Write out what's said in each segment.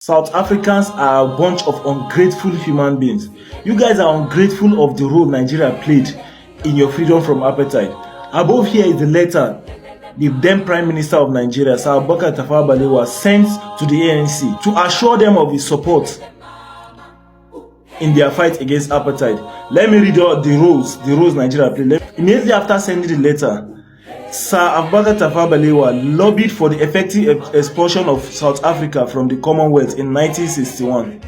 South Africans are a bunch of ungrateful human beings. You guys are ungrateful of the role Nigeria played in your freedom from apartheid. Above here is the letter the then Prime Minister of Nigeria, Sir Abubakar Tafawa Balewa, sent to the ANC to assure them of his support in their fight against apartheid. Let me read out the roles Nigeria played. Immediately after sending the letter, Sir Abubakar Tafawa Balewa lobbied for the effective expulsion of South Africa from the Commonwealth in 1961.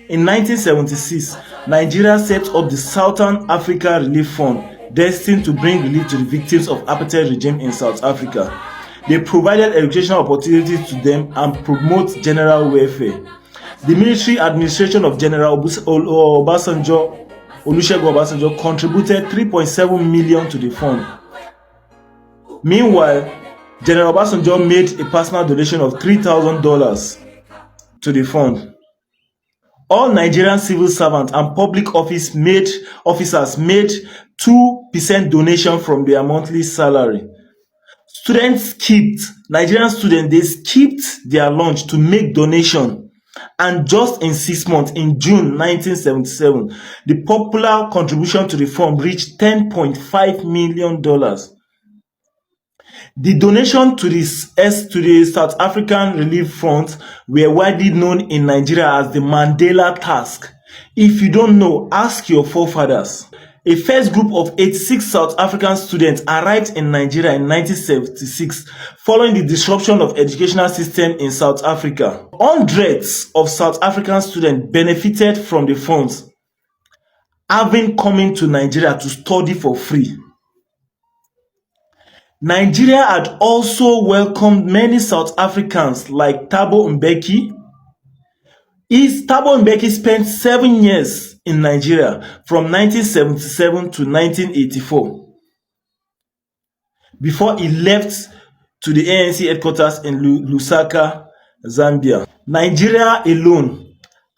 In 1976, Nigeria set up the Southern Africa Relief Fund, destined to bring relief to the victims of apartheid regime in South Africa. They provided educational opportunities to them and promote general welfare. The military administration of General Olusegun Obasanjo contributed 3.7 million to the fund. Meanwhile, General Obasanjo made a personal donation of $3,000 to the fund. All Nigerian civil servants and public officers made 2% donation from their monthly salary. Nigerian students, they skipped their lunch to make donation. And just in 6 months, in June 1977, the popular contribution to the fund reached $10.5 million. The donation to the South African Relief Front were widely known in Nigeria as the Mandela task. If you don't know, ask your forefathers. A first group of 86 South African students arrived in Nigeria in 1976 following the disruption of the educational system in South Africa. Hundreds of South African students benefited from the funds, having come to Nigeria to study for free. Nigeria had also welcomed many South Africans like Thabo Mbeki. Thabo Mbeki spent 7 years in Nigeria from 1977 to 1984 before he left to the ANC headquarters in Lusaka, Zambia. Nigeria alone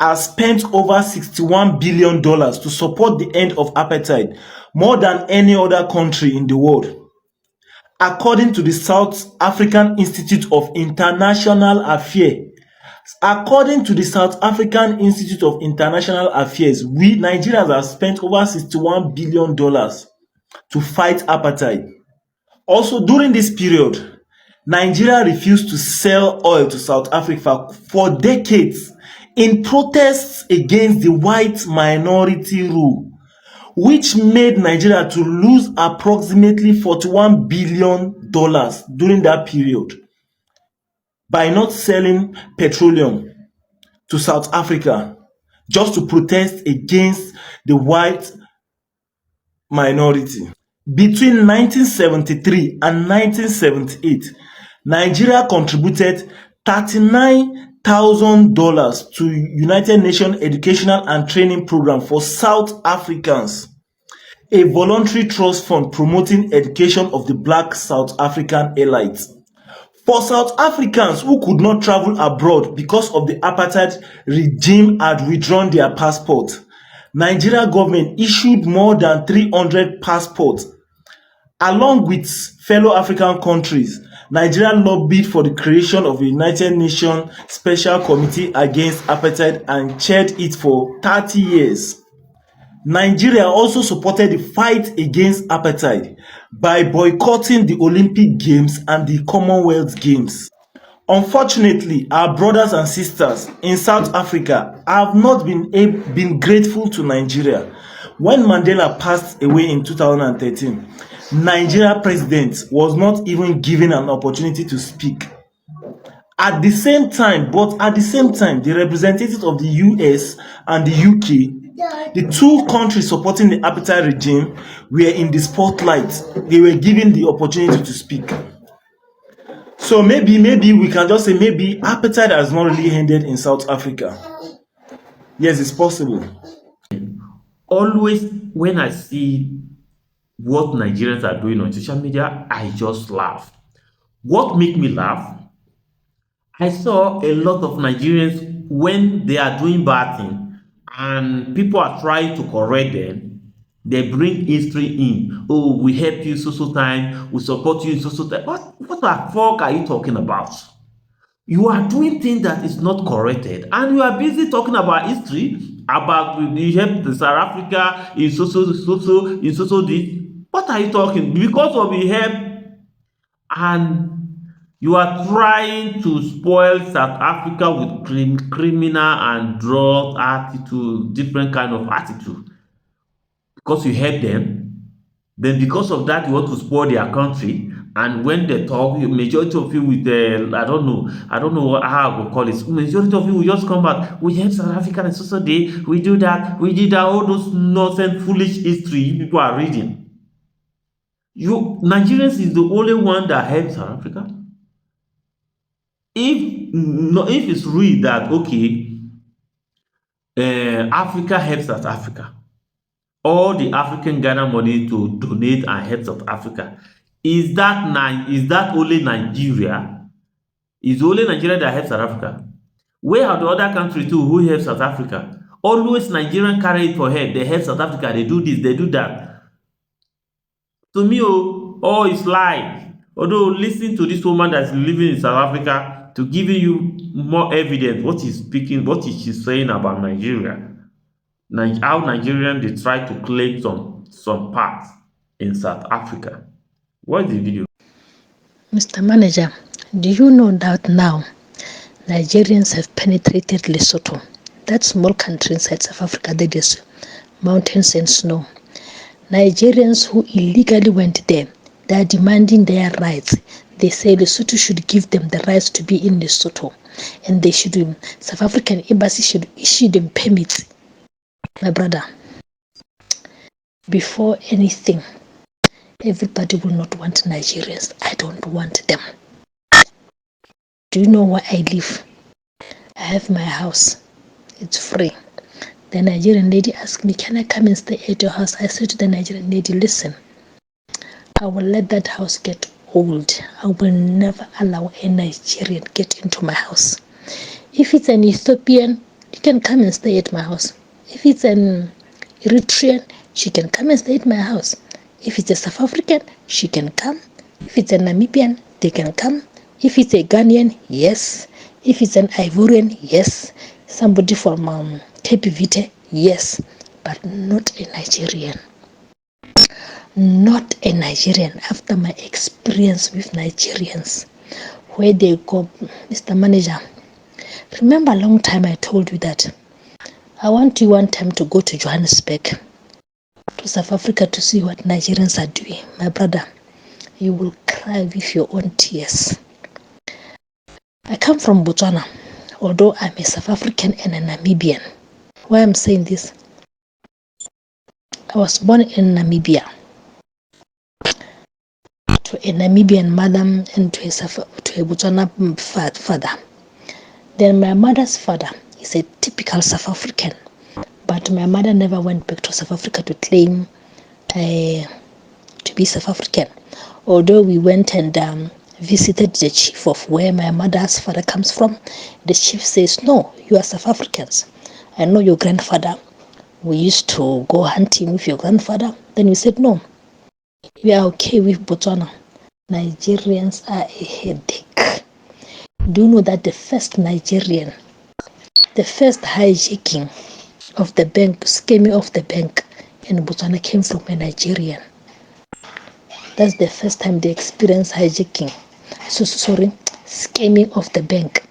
has spent over $61 billion to support the end of apartheid, more than any other country in the world. According to the South African Institute of International Affairs, we Nigerians have spent over $61 billion to fight apartheid. Also, during this period, Nigeria refused to sell oil to South Africa for decades in protests against the white minority rule, which made Nigeria to lose approximately $41 billion during that period by not selling petroleum to South Africa just to protest against the white minority. Between 1973 and 1978, Nigeria contributed $39,000 to United Nations Educational and Training Program for South Africans, a voluntary trust fund promoting education of the black South African elites. For South Africans who could not travel abroad because of the apartheid regime had withdrawn their passport, Nigeria government issued more than 300 passports. Along with fellow African countries, Nigeria lobbied for the creation of a United Nations Special Committee against apartheid and chaired it for 30 years. Nigeria also supported the fight against apartheid by boycotting the Olympic Games and the Commonwealth Games. Unfortunately, our brothers and sisters in South Africa have not been grateful to Nigeria. When Mandela passed away in 2013, Nigeria president was not even given an opportunity to speak. At the same time, the representatives of the US and the UK, the two countries supporting the apartheid regime, were in the spotlight. They were given the opportunity to speak. So maybe we can just say maybe apartheid has not really ended in South Africa. Yes, it's possible. Always when I see what Nigerians are doing on social media, I just laugh. What make me laugh? I saw a lot of Nigerians when they are doing bad things and people are trying to correct them, they bring history in. Oh, we help you so time, we support you in so time. What the fuck are you talking about? you are doing things that is not corrected, and you are busy talking about history, about you help the South Africa in so this. What are you talking? Because of the help, and you are trying to spoil South Africa with criminal and drug attitude, different kind of attitude, because you help them. Then because of that, you want to spoil their country. And when they talk, majority of you with I don't know how I will call it. Majority of you will just come back. We help South Africa and so day. We do that. We did that. All those nonsense, foolish history you people are reading. You Nigerians is the only one that helps South Africa. If no, if it's real that okay, Africa helps South Africa, all the African gather money to donate and help South Africa. Is that only Nigeria? Is only Nigeria that helps South Africa? Where are the other countries too who help South Africa? Always Nigerian carry it for head. They help South Africa. They do this. They do that. To me, all is lie. Although listening to this woman that's living in South Africa to giving you more evidence what she's speaking, what is she saying about Nigeria. How Nigerians they try to claim some parts in South Africa. Watch the video. Mr. Manager, do you know that now Nigerians have penetrated Lesotho? That small country inside South Africa that is mountains and snow. Nigerians who illegally went there, they are demanding their rights. They say Lesotho should give them the rights to be in Lesotho, and South African embassy should issue them permits. My brother, before anything, everybody will not want Nigerians. I don't want them. Do you know where I live? I have my house. It's free. The Nigerian lady asked me, can I come and stay at your house? I said to the Nigerian lady, listen, I will let that house get old. I will never allow a Nigerian get into my house. If it's an Ethiopian, you can come and stay at my house. If it's an Eritrean, she can come and stay at my house. If it's a South African, she can come. If it's a Namibian, they can come. If it's a Ghanaian, yes. If it's an Ivorian, yes. Somebody from Cape Verde, yes. But not a Nigerian. Not a Nigerian. After my experience with Nigerians, where they go, Mr. Manager, remember a long time I told you that I want you one time to go to Johannesburg, to South Africa, to see what Nigerians are doing. My brother, you will cry with your own tears. I come from Botswana, although I'm a South African and a Namibian. Why I'm saying this? I was born in Namibia to a Namibian mother and to a Botswana father. Then my mother's father is a typical South African, but my mother never went back to South Africa to claim to be South African. Although we went and visited the chief of where my mother's father comes from, the chief says, no, you are South Africans. I know your grandfather. We used to go hunting with your grandfather. Then we said, no, we are okay with Botswana. Nigerians are a headache. Do you know that the first hijacking of the bank, scamming of the bank in Botswana came from a Nigerian? That's the first time they experienced hijacking. Scamming of the bank.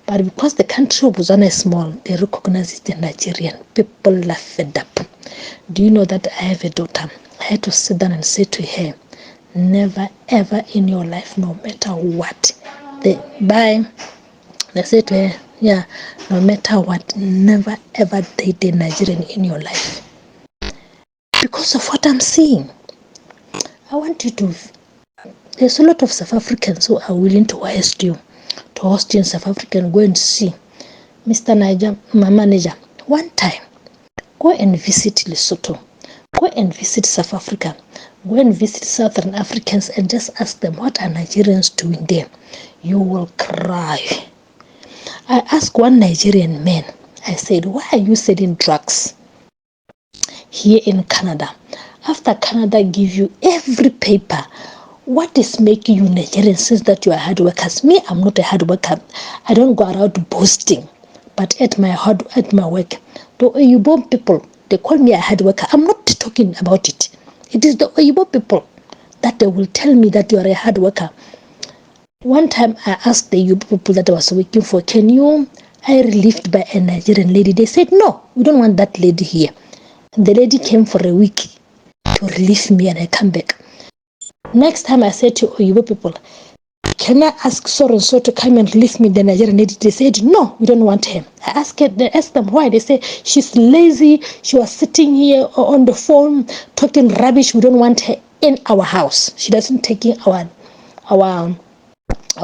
But because the country of Botswana is small, they recognize it in Nigerian. People are fed up. Do you know that I have a daughter? I had to sit down and say to her, never ever in your life, no matter what. They say to her, yeah, no matter what, never ever date a Nigerian in your life. Because of what I'm seeing. I want you to, there's a lot of South Africans who are willing to host you in South Africa and go and see. Mr. Niger, my manager, one time, go and visit Lesotho. Go and visit South Africa. Go and visit Southern Africans and just ask them, what are Nigerians doing there? You will cry. I asked one Nigerian man, I said, why are you selling drugs here in Canada? After Canada give you every paper, what is making you Nigerian since that you are hard workers? Me, I'm not a hard worker. I don't go around boasting. But at my work, the Oyibo people, they call me a hard worker. I'm not talking about it. It is the Oyibo people that they will tell me that you are a hard worker. One time I asked the Oyibo people that I was working for, can you hire relieved by a Nigerian lady? They said, no, we don't want that lady here. And the lady came for a week to relieve me and I come back. Next time I said to Oyibo people, can I ask so and so to come and relieve me, the Nigerian lady? They said, no, we don't want her. I asked them why. They say, she's lazy. She was sitting here on the phone talking rubbish. We don't want her in our house. She doesn't take in our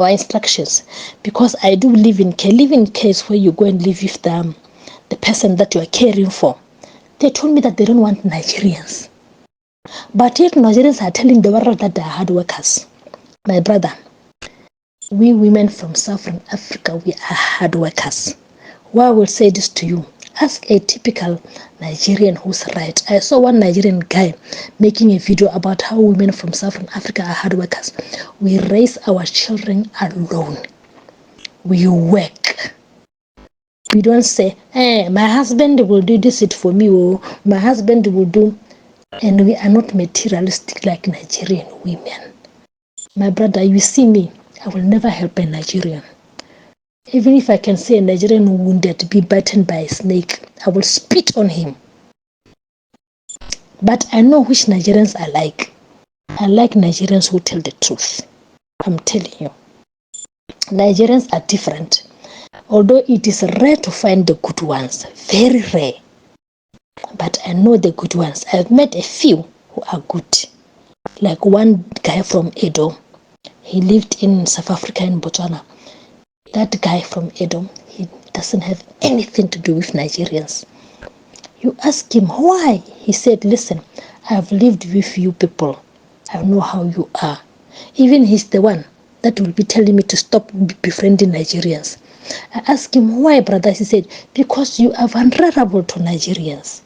instructions. Because I do live in care. Live in care is where you go and live with the person that you are caring for. They told me that they don't want Nigerians. But yet Nigerians are telling the world that they are hard workers. My brother, we women from Southern Africa, we are hard workers. Why I will say this to you? Ask a typical Nigerian who's right. I saw one Nigerian guy making a video about how women from Southern Africa are hard workers. We raise our children alone. We work. We don't say, hey, my husband will do this for me, or my husband will do. And we are not materialistic like Nigerian women. My brother, you see me, I will never help a Nigerian. Even if I can see a Nigerian wounded, be bitten by a snake, I will spit on him. But I know which Nigerians I like. I like Nigerians who tell the truth. I'm telling you. Nigerians are different. Although it is rare to find the good ones, very rare. But I know the good ones. I've met a few who are good. Like one guy from Edo. He lived in South Africa, in Botswana. That guy from Edo, he doesn't have anything to do with Nigerians. You ask him why. He said, listen, I've lived with you people. I know how you are. Even he's the one that will be telling me to stop befriending Nigerians. I asked him why, brother. He said, because you are vulnerable to Nigerians.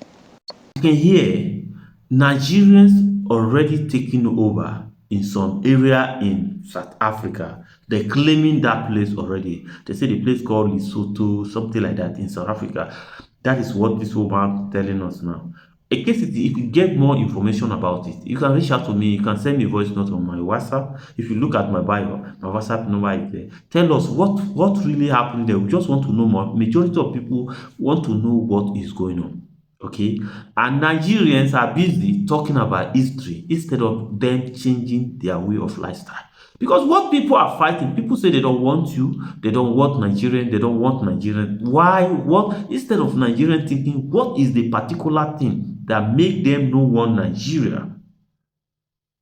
You can hear Nigerians already taking over in some area in South Africa. They're claiming that place already. They say the place called Lesotho, something like that in South Africa. That is what this woman telling us now. In case if you get more information about it, you can reach out to me. You can send me a voice note on my WhatsApp. If you look at my bio, my WhatsApp number is there. Tell us what really happened there. We just want to know more. Majority of people want to know what is going on. Okay, and Nigerians are busy talking about history instead of them changing their way of lifestyle. Because what people are fighting, people say they don't want you, they don't want Nigerian, they don't want Nigerian. Why? What? Instead of Nigerian thinking, what is the particular thing that make them no want Nigeria?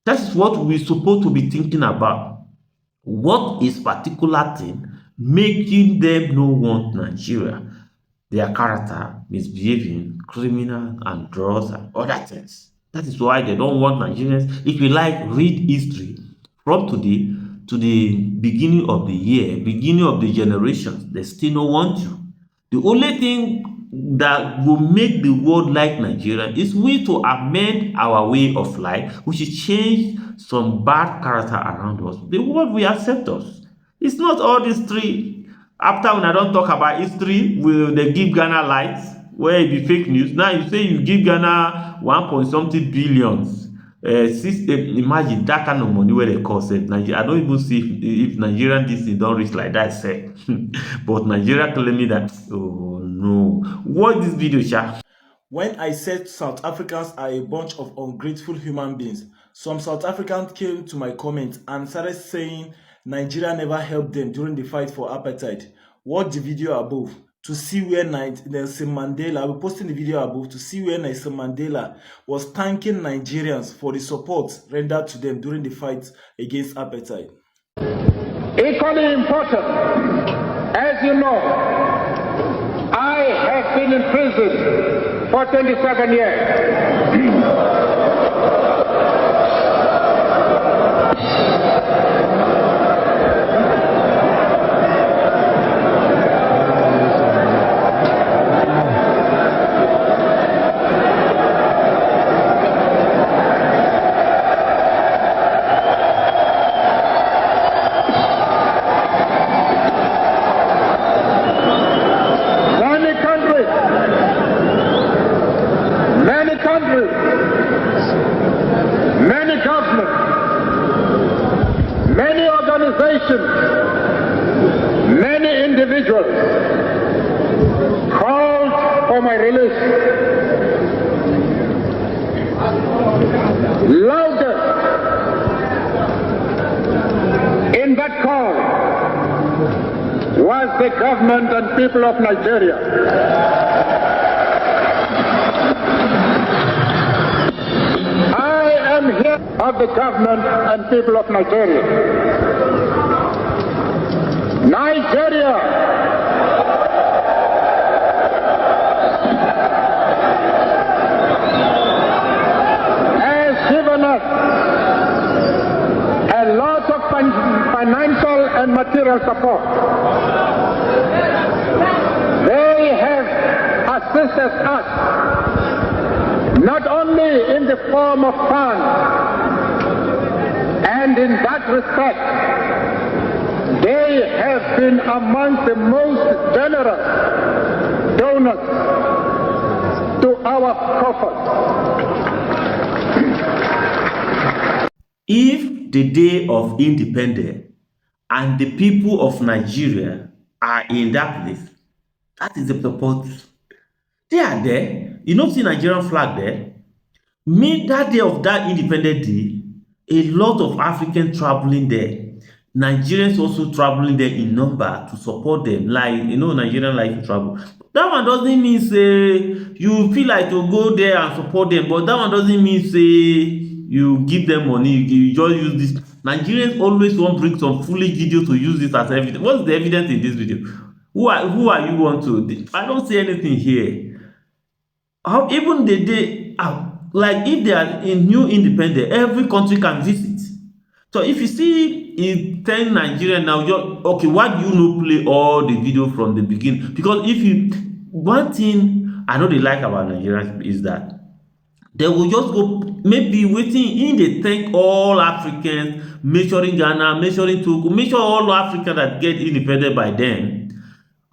That is what we're supposed to be thinking about. What is particular thing making them no want Nigeria? Their character, misbehaving, criminal, and drugs, and other things. That is why they don't want Nigerians. If you like, read history from today to the beginning of the year, beginning of the generations, they still don't want you. The only thing that will make the world like Nigeria is we to amend our way of life, which is change some bad character around us. The world will accept us. It's not all these three. After when I don't talk about history, will they give Ghana lights? Where it be fake news. Now you say you give Ghana 1 point something billions. Imagine that kind of money where they cost it. I don't even see if Nigerian this thing don't reach like that. Say, but Nigeria claiming that. Oh no! What this video, Sha? When I said South Africans are a bunch of ungrateful human beings, some South Africans came to my comments and started saying Nigeria never helped them during the fight for apartheid. Watch the video above to see where Nelson Mandela, I will post in the video above to see where Nelson Mandela was thanking Nigerians for the support rendered to them during the fight against apartheid. Equally important, as you know, I have been in prison for 27 years. elections, many individuals called for my release. Loudest in that call was the government and people of Nigeria. I am here of the government and people of Nigeria. Nigeria has given us a lot of financial and material support. They have assisted us not only in the form of funds, and in that respect, they have been among the most generous donors to our coffers. If the day of independence and the people of Nigeria are in that place, that is the purpose. They are there. You don't see Nigerian flag there. Me, that day of that independent day, a lot of Africans traveling there. Nigerians also traveling there in number to support them. Like, Nigerian like to travel. That one doesn't mean say you feel like to go there and support them, but that one doesn't mean say you give them money, you just use this. Nigerians always want to bring some foolish video to use this as evidence. What's the evidence in this video? Who are you want to? I don't see anything here. How even the day, like if they are in new independent, every country can visit. So if you see in 10 Nigerian now, okay, why do you not play all the video from the beginning? Because one thing I know they like about Nigerians is that they will just go, maybe waiting in they thank all Africans, measuring Ghana, measuring Togo, measure all Africans that get independent by then.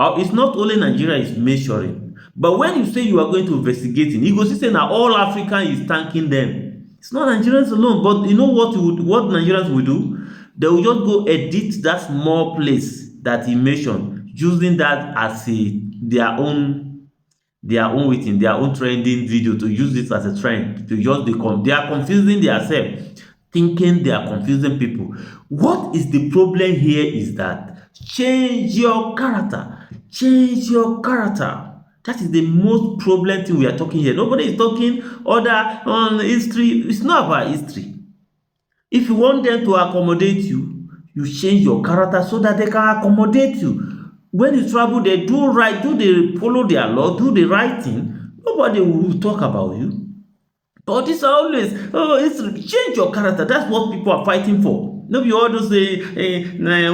It's not only Nigeria is measuring, but when you say you are going to investigate it, you go see say now all African is thanking them. It's not Nigerians alone, but you know what Nigerians will do? They will just go edit that small place that he mentioned, using that as their own trending video, to use this as a trend, to just they are confusing themselves, thinking they are confusing people. What is the problem here is that change your character. Change your character. That is the most problem thing we are talking here. Nobody is talking on history. It's not about history. If you want them to accommodate you, you change your character so that they can accommodate you. When you travel, they do right, they follow their law, do the right thing. Nobody will talk about you. But it's always, change your character. That's what people are fighting for. Nobody always say,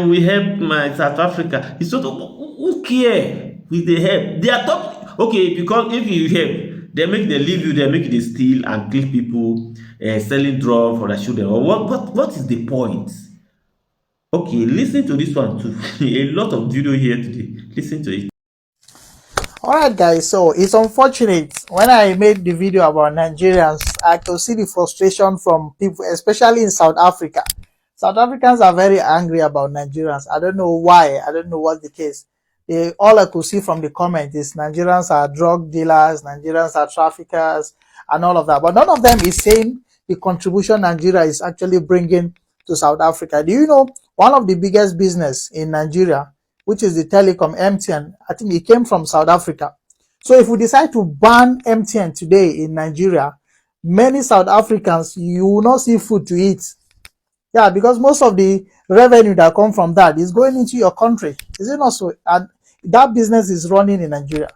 we help my South Africa. It's sort of, who care with the help? They are talking, okay, because if you help, they leave you, they make you steal and kill people, selling drugs for their children. Or what is the point? Okay, listen to this one too. A lot of video here today. Listen to it. Alright guys, so it's unfortunate. When I made the video about Nigerians, I could see the frustration from people, especially in South Africa. South Africans are very angry about Nigerians. I don't know why. I don't know what's the case. All I could see from the comment is Nigerians are drug dealers, Nigerians are traffickers, and all of that. But none of them is saying the contribution Nigeria is actually bringing to South Africa. Do you know one of the biggest business in Nigeria, which is the telecom MTN, I think it came from South Africa. So if we decide to ban MTN today in Nigeria, many South Africans, you will not see food to eat. Yeah, because most of the revenue that come from that is going into your country. Is it not so? And that business is running in Nigeria.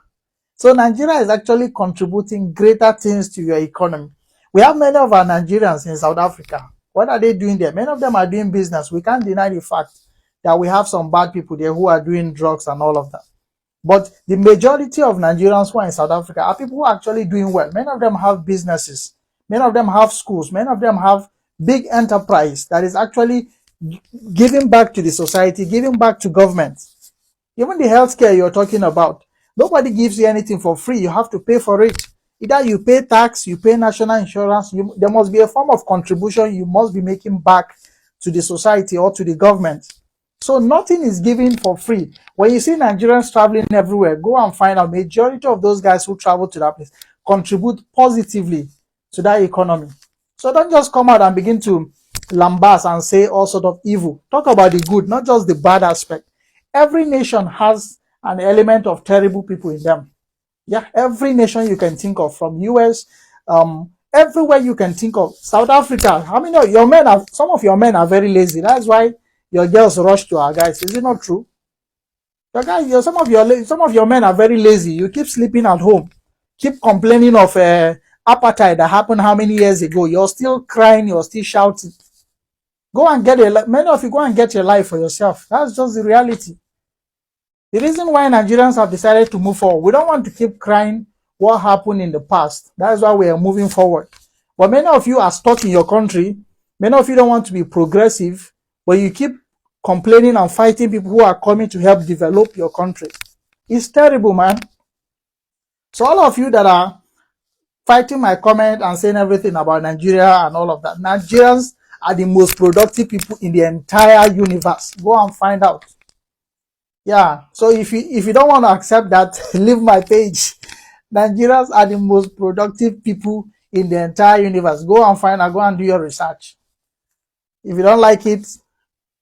So Nigeria is actually contributing greater things to your economy. We have many of our Nigerians in South Africa. What are they doing there? Many of them are doing business. We can't deny the fact that we have some bad people there who are doing drugs and all of that. But the majority of Nigerians who are in South Africa are people who are actually doing well. Many of them have businesses. Many of them have schools. Many of them have big enterprise that is actually giving back to the society, giving back to government. Even the healthcare you're talking about, nobody gives you anything for free. You have to pay for it. Either you pay tax, you pay national insurance. There must be a form of contribution you must be making back to the society or to the government. So nothing is given for free. When you see Nigerians traveling everywhere, go and find out majority of those guys who travel to that place contribute positively to that economy. So don't just come out and begin to lambast and say all sort of evil. Talk about the good, not just the bad aspect. Every nation has an element of terrible people in them. Yeah, every nation you can think of, from US, everywhere you can think of. South Africa, how many of your men are, some of your men are very lazy. That's why your girls rush to our guys. Is it not true? Your guys, some of your men are very lazy. You keep sleeping at home, keep complaining of apartheid that happened how many years ago. You're still crying, you're still shouting. Go and get many of you go and get your life for yourself. That's just the reality. The reason why Nigerians have decided to move forward, we don't want to keep crying what happened in the past. That's why we are moving forward. But many of you are stuck in your country. Many of you don't want to be progressive, but you keep complaining and fighting people who are coming to help develop your country. It's terrible, man. So all of you that are fighting my comment and saying everything about Nigeria and all of that, Nigerians are the most productive people in the entire universe. Go and find out. Yeah, so if you don't want to accept that, leave my page. Nigerians are the most productive people in the entire universe. Go and find out, go and do your research. If you don't like it,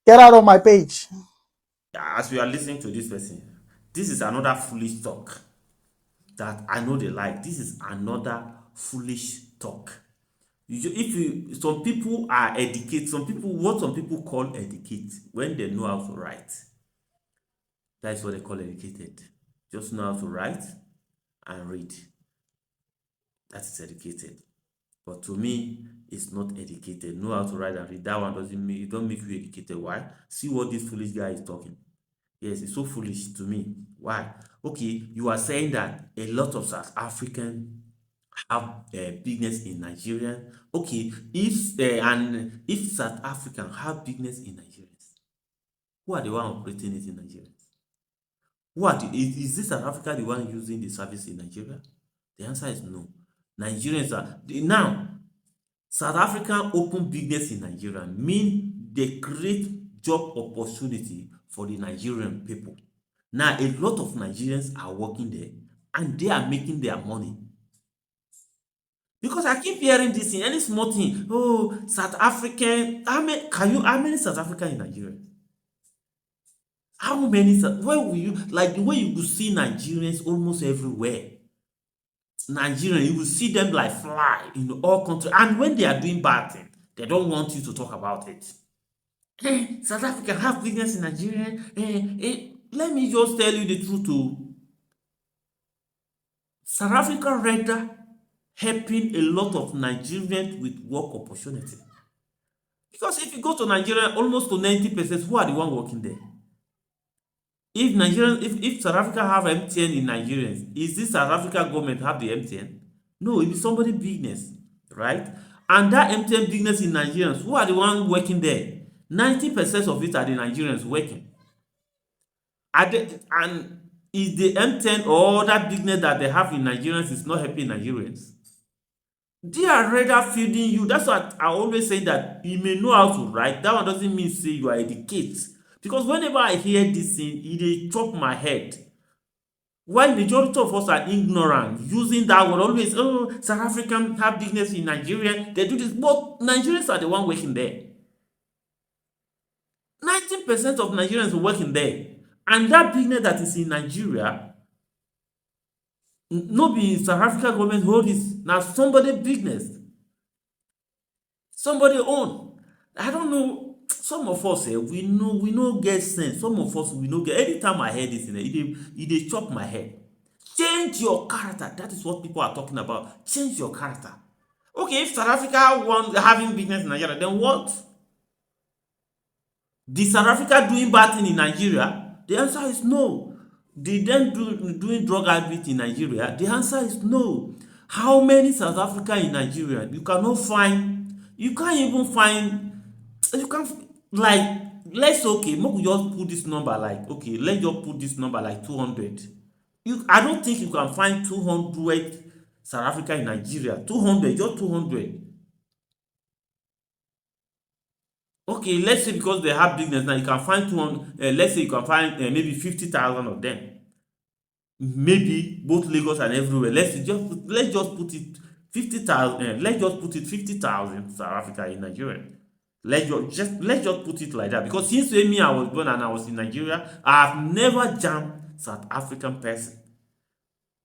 get out of my page. As we are listening to this person, this is another foolish talk that I know they like. This is another foolish talk. Some people are educated, some people call educate when they know how to write. That's what they call educated. Just know how to write and read. That is educated. But to me, it's not educated. Know how to write and read. That one doesn't make it don't make you educated. Why? See what this foolish guy is talking. Yes, it's so foolish to me. Why? Okay, you are saying that a lot of South Africans have business in Nigeria. Okay, if South Africans have business in Nigeria, who are the one operating it in Nigeria? Is this South Africa the one using the service in Nigeria? The answer is no. Nigerians are now South African open business in Nigeria mean they create job opportunity for the Nigerian people. Now a lot of Nigerians are working there and they are making their money. Because I keep hearing this in any small thing. Oh, South African. How many South African in Nigeria? How many? Where will you like the way you will see Nigerians almost everywhere? Nigerian, you will see them like fly in all countries, and when they are doing bad things, they don't want you to talk about it. South Africa have business in Nigeria. Let me just tell you the truth. South Africa rather helping a lot of Nigerians with work opportunity. Because if you go to Nigeria, almost to 90%, who are the one working there? If South Africa have MTN in Nigerians, is this South Africa government have the MTN? No, it is somebody business, right? And that MTN business in Nigerians, who are the one working there? 90% of it are the Nigerians working. And is the MTN or that business that they have in Nigerians is not helping Nigerians? They are rather feeding you. That's what I always say, that you may know how to write. That one doesn't mean say you are educated. Because whenever I hear this thing, it chop my head. Why majority of us are ignorant, using that word always, oh, South African have business in Nigeria, they do this, but Nigerians are the one working there. 19% of Nigerians are working there. And that business that is in Nigeria, no be South Africa government hold this. Now somebody business. Somebody own. I don't know. Some of us we know get sense. Some of us we know get. Anytime I hear this, it dey chop my head. Change your character. That is what people are talking about. Change your character. Okay, if South Africa want having business in Nigeria, then what? Did South Africa doing bad thing in Nigeria? The answer is no. Did them doing drug habit in Nigeria? The answer is no. How many South Africa in Nigeria? You cannot find. You can't even find. You can't like. Let's okay. Make we just put this number like okay. Let's just put this number like 200. I don't think you can find 200 South Africa in Nigeria. 200, just 200. Okay, let's say because they have business now, you can find 200, let's say you can find maybe 50,000 of them. Maybe both Lagos and everywhere. Let's just put it 50,000. Let's just put it 50,000 South Africa in Nigeria. Let's just put it like that, because since when me I was born and I was in Nigeria, I have never jammed South African person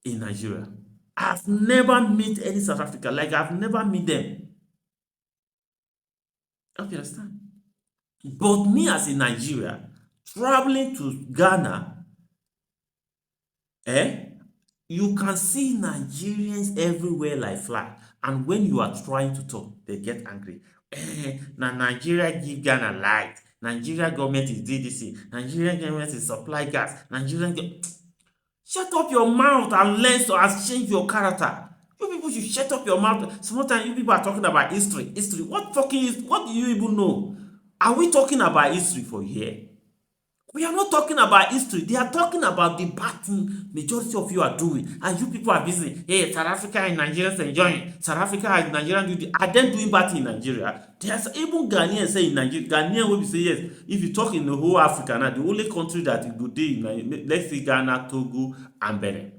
in Nigeria. I've never met any South African. Like I've never met them. You understand? But me as a Nigeria traveling to Ghana, eh? You can see Nigerians everywhere like fly. And when you are trying to talk, they get angry. Now Nigeria give Ghana light. Nigeria government is DDC. Nigerian government is supply gas. Shut up your mouth and learn to exchange your character. You people should shut up your mouth. Sometimes you people are talking about history. History. What do you even know? Are we talking about history for here? We are not talking about history. They are talking about the bad thing majority of you are doing. And you people are busy. Hey, South Africa and Nigerians enjoying. South Africa and Nigerians are then doing bad thing in Nigeria. There's even Ghanaians say in Nigeria. Ghanaian will say yes. If you talk in the whole Africa now, the only country that you go there, let's say Ghana, Togo, and Benin.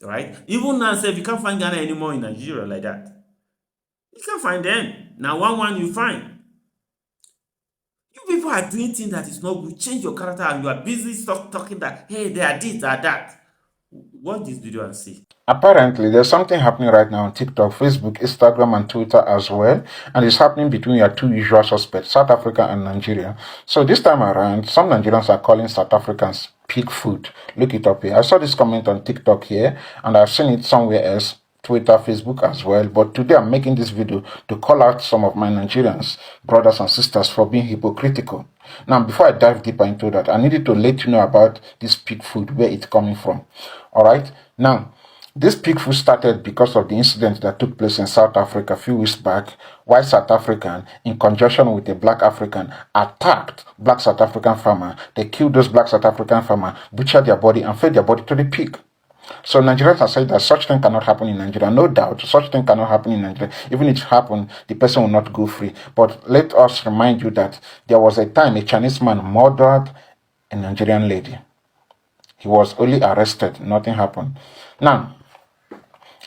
Right? Even now, say you can't find Ghana anymore in Nigeria like that. You can't find them. Now one you find. You people are doing things that is not good. Change your character and you are busy talking that, hey, they are this, they are that. Watch this video and see. Apparently, there's something happening right now on TikTok, Facebook, Instagram, and Twitter as well. And it's happening between your two usual suspects, South Africa and Nigeria. So this time around, some Nigerians are calling South Africans pig food. Look it up here. I saw this comment on TikTok here, and I've seen it somewhere else, Twitter, Facebook as well. But today I'm making this video to call out some of my Nigerians, brothers and sisters, for being hypocritical. Now, before I dive deeper into that, I needed to let you know about this pig food, where it's coming from. All right. Now, this pig food started because of the incident that took place in South Africa a few weeks back, while South African, in conjunction with a black African, attacked black South African farmer. They killed those black South African farmer, butchered their body, and fed their body to the pig. So Nigerians have said that such thing cannot happen in Nigeria. No doubt, such thing cannot happen in Nigeria. Even if it happened, the person will not go free. But let us remind you that there was a time a Chinese man murdered a Nigerian lady. He was only arrested. Nothing happened. Now,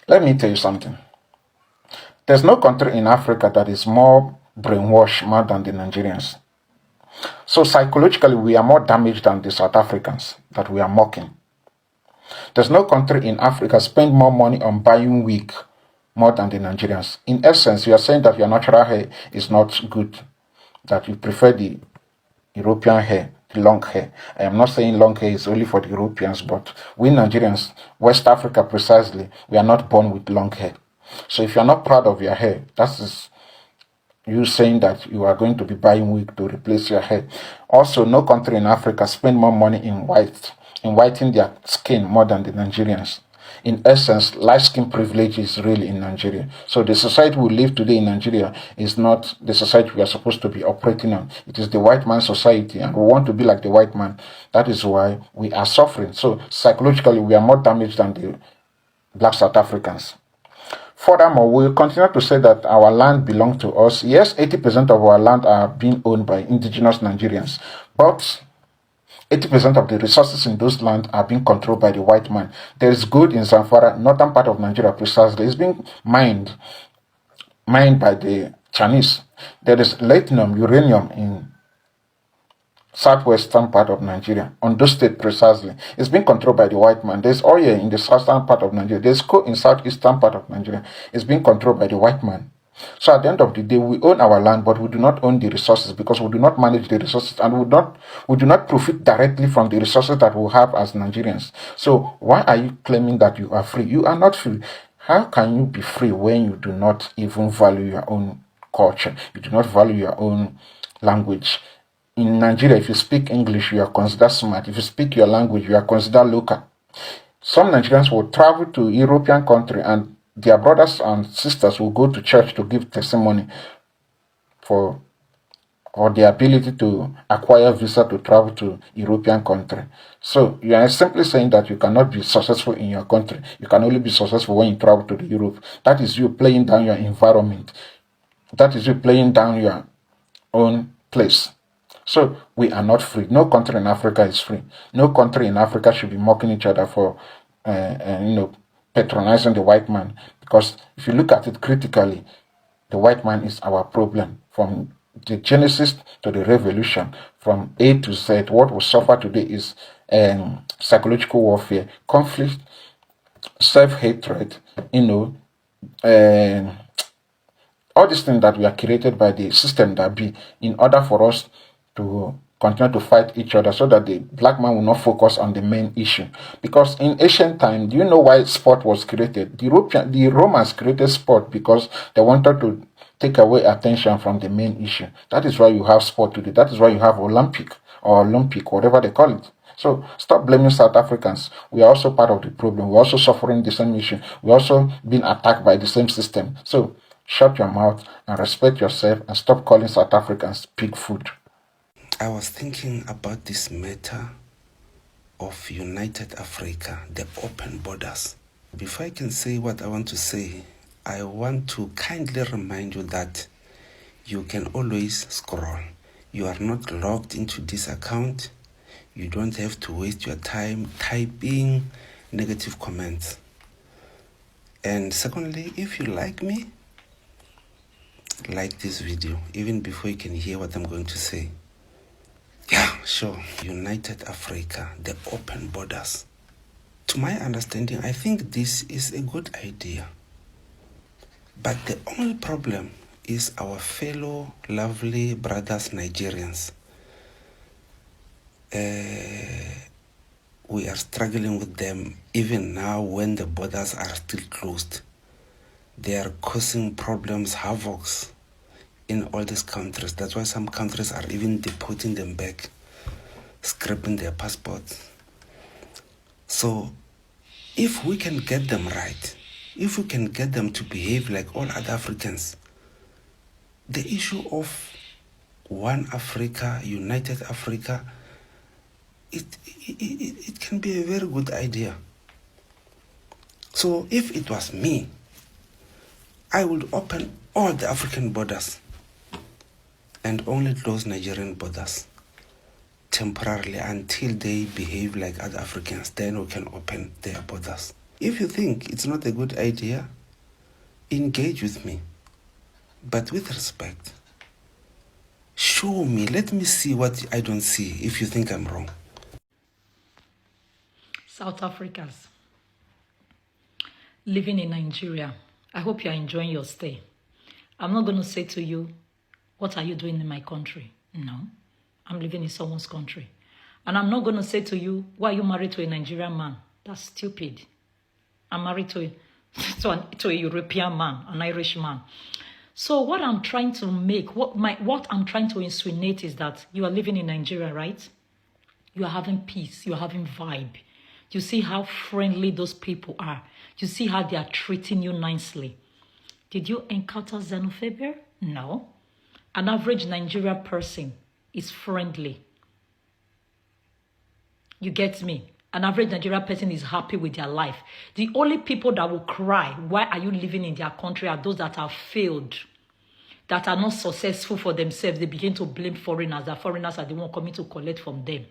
let me tell you something. There's no country in Africa that is more brainwashed more than the Nigerians. So psychologically, we are more damaged than the South Africans that we are mocking. There's no country in Africa spend more money on buying wig more than the Nigerians. In essence, you are saying that your natural hair is not good, that you prefer the European hair, the long hair. I am not saying long hair is only for the Europeans, but we Nigerians, West Africa precisely, we are not born with long hair. So if you are not proud of your hair, that is you saying that you are going to be buying wig to replace your hair. Also, no country in Africa spend more money in whitening their skin more than the Nigerians. In essence, light skin privilege is really in Nigeria. So the society we live today in Nigeria is not the society we are supposed to be operating on. It is the white man's society, and we want to be like the white man. That is why we are suffering. So psychologically, we are more damaged than the black South Africans. Furthermore, we will continue to say that our land belongs to us. Yes, 80% of our land are being owned by indigenous Nigerians, but 80% of the resources in those lands are being controlled by the white man. There is gold in Zamfara, northern part of Nigeria precisely. It's being mined by the Chinese. There is platinum, uranium in southwestern part of Nigeria, Ondo State precisely. It's being controlled by the white man. There's oil in the southern part of Nigeria. There's coal in southeastern part of Nigeria. It's being controlled by the white man. So at the end of the day, we own our land, but we do not own the resources because we do not manage the resources, and we do not profit directly from the resources that we have as Nigerians. So why are you claiming that you are free? You are not free. How can you be free when you do not even value your own culture? You do not value your own language. In Nigeria, if you speak English, you are considered smart. If you speak your language, you are considered local. Some Nigerians will travel to European country and their brothers and sisters will go to church to give testimony for the ability to acquire visa to travel to European country. So you are simply saying that you cannot be successful in your country. You can only be successful when you travel to the Europe. That is you playing down your environment. That is you playing down your own place. So we are not free. No country in Africa is free. No country in Africa should be mocking each other for, patronizing the white man. Because if you look at it critically, the white man is our problem. From the genesis to the revolution, from A to Z, what we suffer today is psychological warfare, conflict, self-hatred, all these things that we are created by the system that be, in order for us to continue to fight each other, so that the black man will not focus on the main issue. Because in ancient time, do you know why sport was created? The Romans created sport because they wanted to take away attention from the main issue. That is why you have sport today. That is why you have Olympic, whatever they call it. So stop blaming South Africans. We are also part of the problem. We're also suffering the same issue. We're also being attacked by the same system. So shut your mouth and respect yourself and stop calling South Africans pig food. I was thinking about this matter of United Africa, the open borders. Before I can say what I want to say, I want to kindly remind you that you can always scroll. You are not logged into this account. You don't have to waste your time typing negative comments. And secondly, if you like me, like this video, even before you can hear what I'm going to say. Yeah, sure. United Africa, the open borders. To my understanding, I think this is a good idea. But the only problem is our fellow lovely brothers Nigerians. We are struggling with them even now when the borders are still closed. They are causing problems, havocs in all these countries. That's why some countries are even deporting them back, scrapping their passports. So if we can get them right, if we can get them to behave like all other Africans, the issue of one Africa, United Africa, it can be a very good idea. So if it was me, I would open all the African borders and only close Nigerian borders temporarily until they behave like other Africans. Then we can open their borders. If you think it's not a good idea, engage with me, but with respect. Show me, let me see what I don't see if you think I'm wrong. South Africans living in Nigeria, I hope you are enjoying your stay. I'm not going to say to you, what are you doing in my country? No, I'm living in someone's country. And I'm not going to say to you, why are you married to a Nigerian man? That's stupid. I'm married to a European man, an Irish man. So what I'm trying to make, what I'm trying to insinuate is that you are living in Nigeria, right? You are having peace, you are having vibe. You see how friendly those people are. You see how they are treating you nicely. Did you encounter xenophobia? No. An average Nigerian person is friendly. You get me? An average Nigerian person is happy with their life. The only people that will cry, why are you living in their country, are those that have failed, that are not successful for themselves. They begin to blame foreigners, that foreigners are the one coming to collect from them.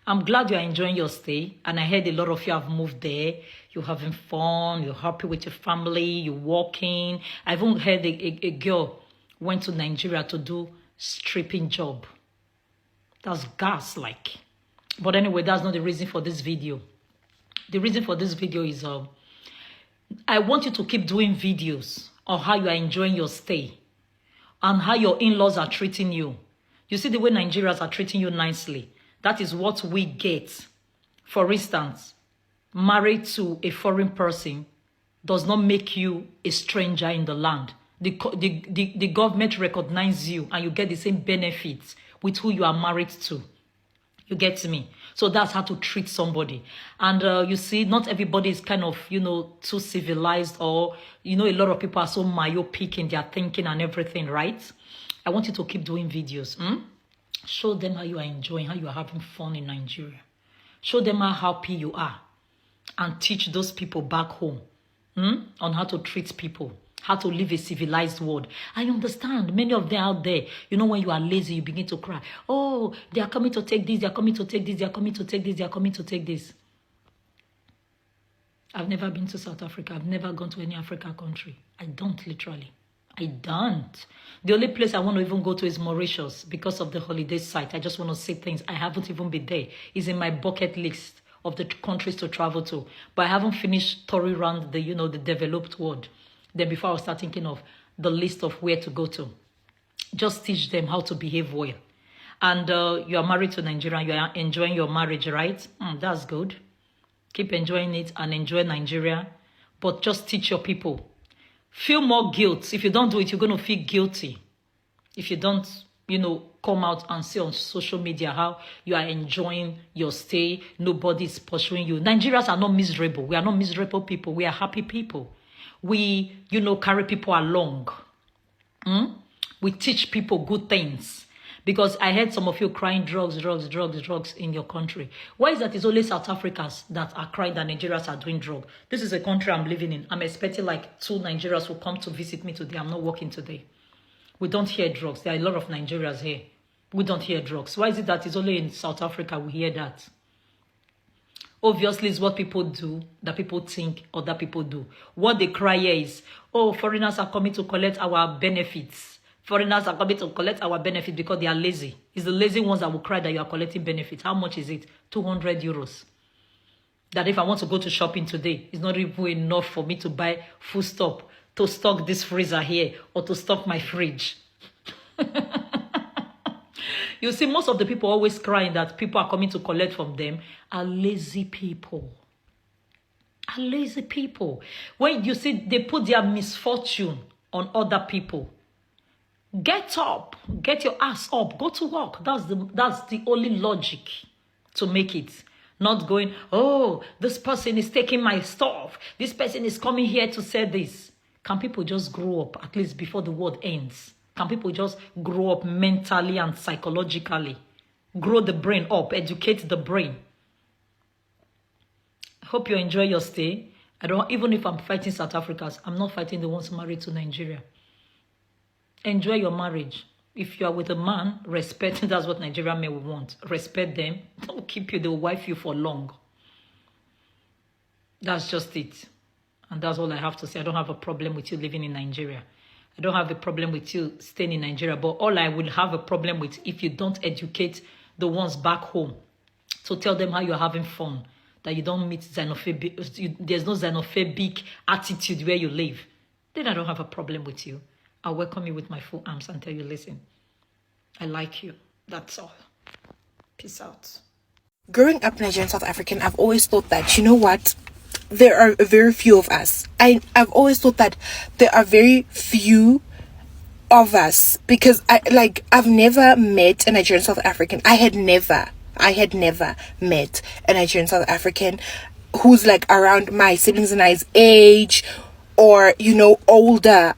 I'm glad you're enjoying your stay, and I heard a lot of you have moved there. You're having fun, you're happy with your family, you're walking. I even heard a girl went to Nigeria to do stripping job. That's gas-like. But anyway, that's not the reason for this video. The reason for this video is I want you to keep doing videos on how you are enjoying your stay and how your in-laws are treating you. You see the way Nigerians are treating you nicely. That is what we get. For instance, married to a foreign person does not make you a stranger in the land. The government recognizes you and you get the same benefits with who you are married to. You get me? So that's how to treat somebody. And you see, not everybody is kind of, too civilized, or, a lot of people are so myopic in their thinking and everything, right? I want you to keep doing videos. Show them how you are enjoying, how you are having fun in Nigeria. Show them how happy you are. And teach those people back home on how to treat people, how to live a civilized world. I understand many of them out there, when you are lazy, you begin to cry. Oh, they are coming to take this, they are coming to take this, they are coming to take this, they are coming to take this. I've never been to South Africa. I've never gone to any African country. I don't, literally. I don't. The only place I want to even go to is Mauritius because of the holiday site. I just want to see things. I haven't even been there. It's in my bucket list of the countries to travel to. But I haven't finished touring around the, the developed world. Then before I start thinking of the list of where to go to. Just teach them how to behave well. And you are married to Nigeria. You are enjoying your marriage, right? That's good. Keep enjoying it and enjoy Nigeria. But just teach your people. Feel more guilt. If you don't do it, you're going to feel guilty. If you don't, come out and say on social media how you are enjoying your stay. Nobody's pursuing you. Nigerians are not miserable. We are not miserable people. We are happy people. We, carry people along. We teach people good things. Because I heard some of you crying drugs in your country. Why is that it's only South Africans that are crying that Nigerians are doing drugs? This is a country I'm living in. I'm expecting like 2 Nigerians will come to visit me today. I'm not working today. We don't hear drugs. There are a lot of Nigerians here. We don't hear drugs. Why is it that it's only in South Africa we hear that? Obviously, it's what people do, that people think, or that people do. What they cry here is, oh, foreigners are coming to collect our benefits. Foreigners are coming to collect our benefit because they are lazy. It's the lazy ones that will cry that you are collecting benefits. How much is it? 200 euros. That if I want to go to shopping today, it's not even enough for me to buy food stuff, to stock this freezer here, or to stock my fridge. You see, most of the people always crying that people are coming to collect from them are lazy people. Are lazy people. When you see, they put their misfortune on other people. Get up, get your ass up, go to work. That's the only logic to make it. Not going, oh, this person is taking my stuff. This person is coming here to say this. Can people just grow up, at least before the world ends? Can people just grow up mentally and psychologically? Grow the brain up, educate the brain. I hope you enjoy your stay. Even if I'm fighting South Africans, I'm not fighting the ones married to Nigeria. Enjoy your marriage. If you are with a man, respect. That's what Nigerian men will want. Respect them. Don't keep you. They'll wife you for long. That's just it. And that's all I have to say. I don't have a problem with you living in Nigeria. I don't have a problem with you staying in Nigeria. But all I will have a problem with if you don't educate the ones back home to tell them how you're having fun. That you don't meet xenophobic. There's no xenophobic attitude where you live. Then I don't have a problem with you. I'll welcome you with my full arms and tell you, listen, I like you. That's all. Peace out. Growing up Nigerian South African, I've always thought that, you know what? There are very few of us. I've always thought that there are very few of us because I've never met a Nigerian South African. I had never met a Nigerian South African who's like around my siblings and I's age or, older.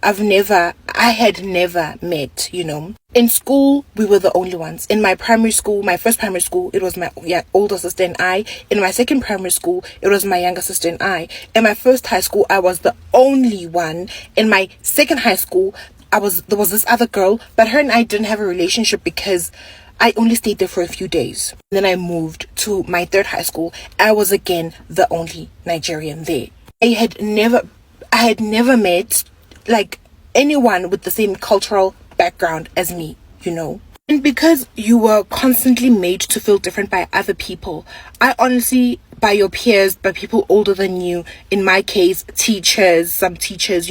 I had never met, In school, we were the only ones. In my primary school, my first primary school, it was my older sister and I. In my second primary school, it was my younger sister and I. In my first high school, I was the only one. In my second high school, there was this other girl, but her and I didn't have a relationship because I only stayed there for a few days. Then I moved to my third high school. I was again the only Nigerian there. I had never met anyone with the same cultural background as me, And because you were constantly made to feel different by other people, by your peers, by people older than you, in my case, some teachers,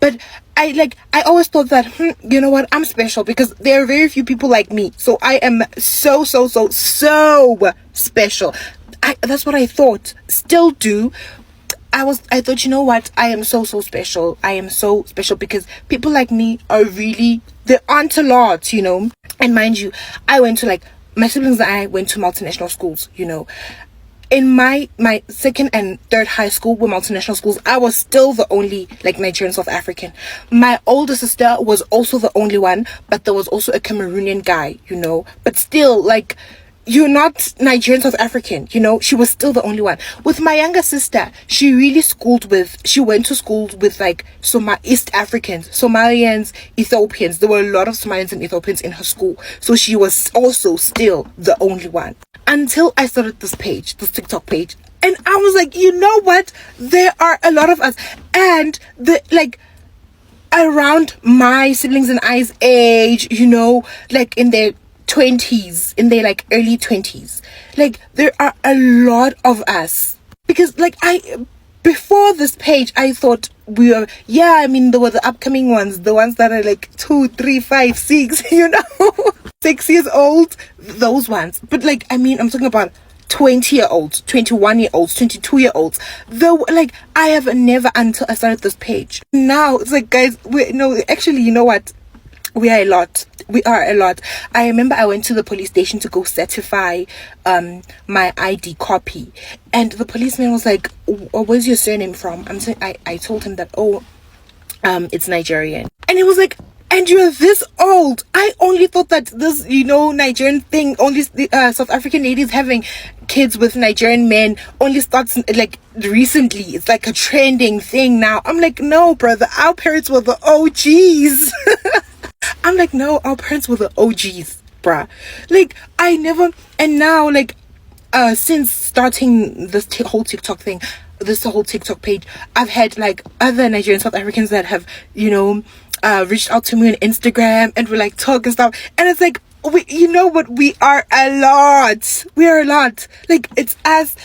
But I always thought that, you know what, I'm special because there are very few people like me. So I am so special. That's what I thought. Still do. I thought, you know what, I am so special. I am so special because people like me there aren't a lot, And mind you, I went to my siblings and I went to multinational schools, In my second and third high school were multinational schools. I was still the only Nigerian South African. My older sister was also the only one, but there was also a Cameroonian guy, But still you're not Nigerian South African, she was still the only one. With my younger sister, she went to school with like East Africans, Somalians, Ethiopians. There were a lot of Somalians and Ethiopians in her school. So she was also still the only one. Until I started this TikTok page. And I was like, you know what? There are a lot of us. And around my siblings and I's age, like in their 20s, in their like early 20s, like there are a lot of us. Because before this page, I thought there were the upcoming ones, the ones that are like 2, 3, 5, 6, 6 years old, those ones. But I'm talking about 20-year-olds, 21-year-olds, 22-year-olds. Though, I have never, until I started this page. Now it's like, guys, actually, you know what? We are a lot. I remember I went to the police station to go certify my ID copy, and the policeman was like, "Where's your surname from?" I told him that, it's Nigerian, and he was like, "And you're this old?" I only thought that this, Nigerian thing, only South African ladies having kids with Nigerian men only starts recently. It's like a trending thing now. I'm like, no, brother, our parents were the OGs. I'm like, no, our parents were the OGs, bruh. I never, and now, since starting this whole TikTok thing, this whole TikTok page, I've had, other Nigerian South Africans that have, reached out to me on Instagram, and we're, talk and stuff, and it's like, we are a lot. We are a lot. It's us,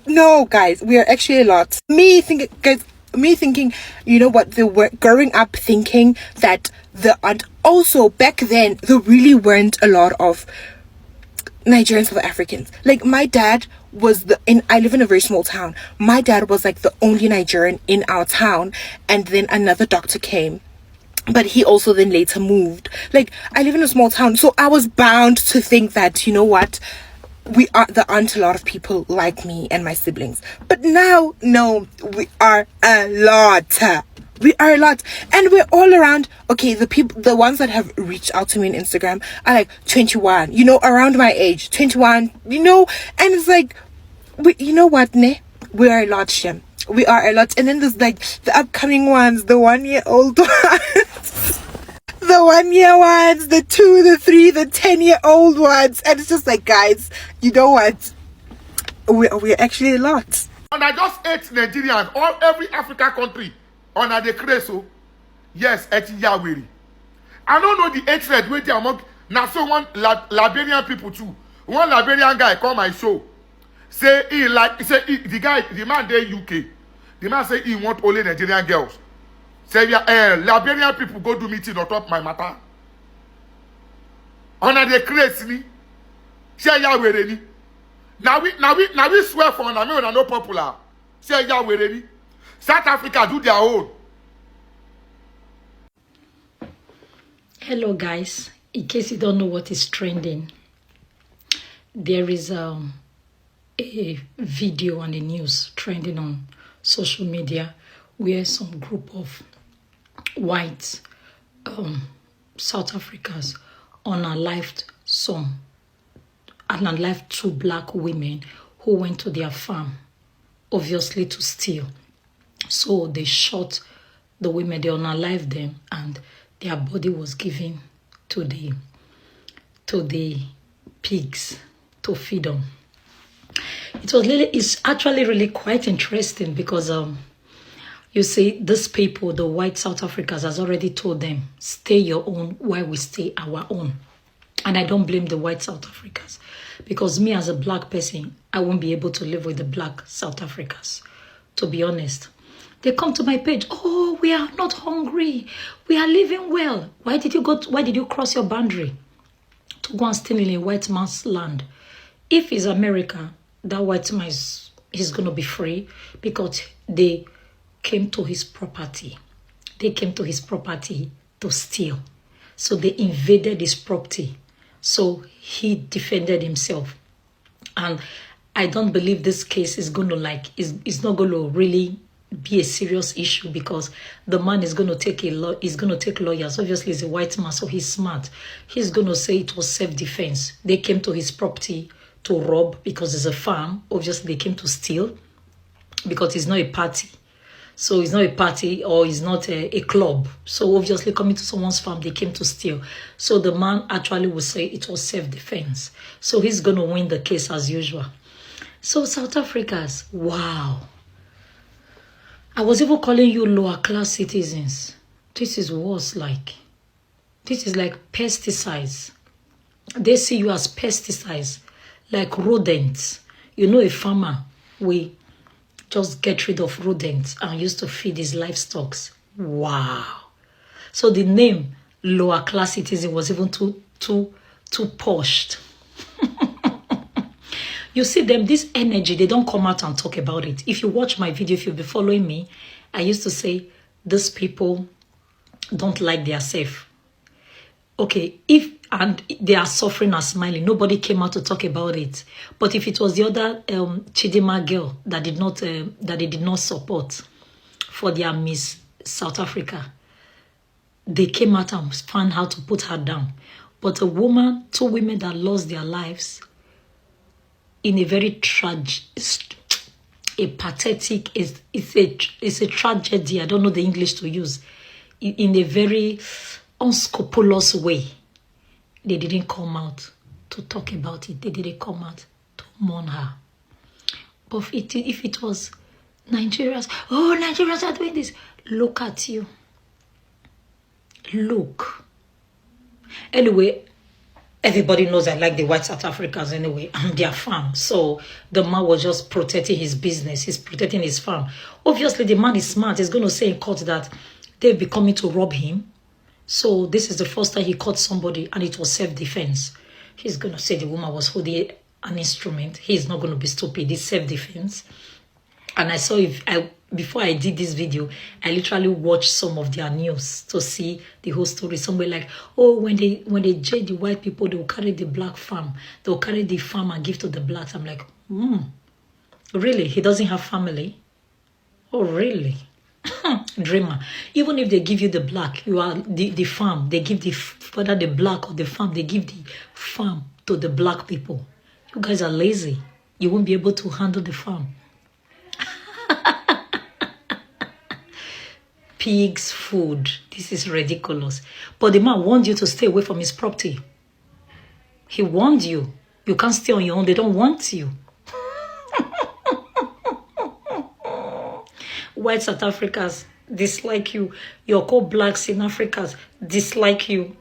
no, guys, we are actually a lot. Me thinking, they were growing up thinking that and also back then there really weren't a lot of Nigerian South Africans. My dad was I live in a very small town. My dad was the only Nigerian in our town, and then another doctor came, but he also then later moved. I live in a small town, so I was bound to think that, there aren't a lot of people like me and my siblings. But now, no, we are a lot. We are a lot, and we're all around. Okay, the ones that have reached out to me on Instagram are 21, around my age, 21, and it's what, ne? We are a lot, Shem. We are a lot. And then there's the upcoming ones, the 1-year-old ones, the 1-year ones, the 2, the 3, the 10-year-old ones, and it's just guys, you know what? We're actually a lot. And I just hate Nigerians, every African country. On the creso, yes, eti yaweri. I don't know the hatred waiting among now. So one Liberian people too. One Liberian guy come my show, say the man there UK. The man say he want only Nigerian girls. Say Liberian people go do meeting on top my matter. On the creso ni, say yaweri ni. Now we swear for na me we no popular. Say yaweri ni. South Africa do their own. Hello guys, in case you don't know what is trending, there is a video on the news trending on social media where some group of white South Africans unalived two black women who went to their farm, obviously to steal. So they shot the women, they unalived them, and their body was given to the pigs to feed on. It's actually really quite interesting because you see, these people, the white South Africans, has already told them, stay your own while we stay our own. And I don't blame the white South Africans, because me as a black person, I won't be able to live with the black South Africans, to be honest. They come to my page. Oh, we are not hungry. We are living well. Why did you cross your boundary to go and steal in a white man's land? If it's America, that white man is going to be free because they came to his property. They came to his property to steal. So they invaded his property. So he defended himself. And I don't believe this case is going to is not going to really be a serious issue, because the man is going to take lawyers. Obviously, he's a white man, so he's smart. He's going to say it was self-defense. They came to his property to rob because it's a farm. Obviously, they came to steal because it's not a party. So it's not a party, or it's not a club. So obviously, coming to someone's farm, they came to steal. So the man actually will say it was self-defense. So he's going to win the case as usual. So South Africans, wow. I was even calling you lower class citizens. This is worse like. This is like pesticides. They see you as pesticides, like rodents. You know, a farmer, we just get rid of rodents and used to feed his livestock. Wow. So the name lower class citizen was even too posh. You see them, this energy, they don't come out and talk about it. If you watch my video, if you've been following me, I used to say, these people don't like their self. Okay, and they are suffering and smiling. Nobody came out to talk about it. But if it was the other Chidima girl that they did not support for their Miss South Africa, they came out and found how to put her down. But a woman, two women that lost their lives in a very pathetic, it's a tragedy. I don't know the English to use. In a very unscrupulous way. They didn't come out to talk about it. They didn't come out to mourn her. But if it was Nigerians, oh, Nigerians are doing this. Look at you. Look. Anyway, everybody knows I like the white South Africans anyway, and their farm. So the man was just protecting his business. He's protecting his farm. Obviously, the man is smart. He's going to say in court that they've been coming to rob him. So this is the first time he caught somebody, and it was self-defense. He's going to say the woman was holding an instrument. He's not going to be stupid. It's self-defense. And I saw, before I did this video, I literally watched some of their news to see the whole story. Somewhere like, oh, when they jail the white people, they will carry the black farm. They will carry the farm and give to the blacks. I'm like, really? He doesn't have family? Oh, really? Dreamer. Even if they give you the black, you are the farm. They give whether the black or the farm, they give the farm to the black people. You guys are lazy. You won't be able to handle the farm. Pigs' food. This is ridiculous. But the man warned you to stay away from his property. He warned you. You can't stay on your own. They don't want you. White South Africans dislike you. Your co-blacks in Africa dislike you.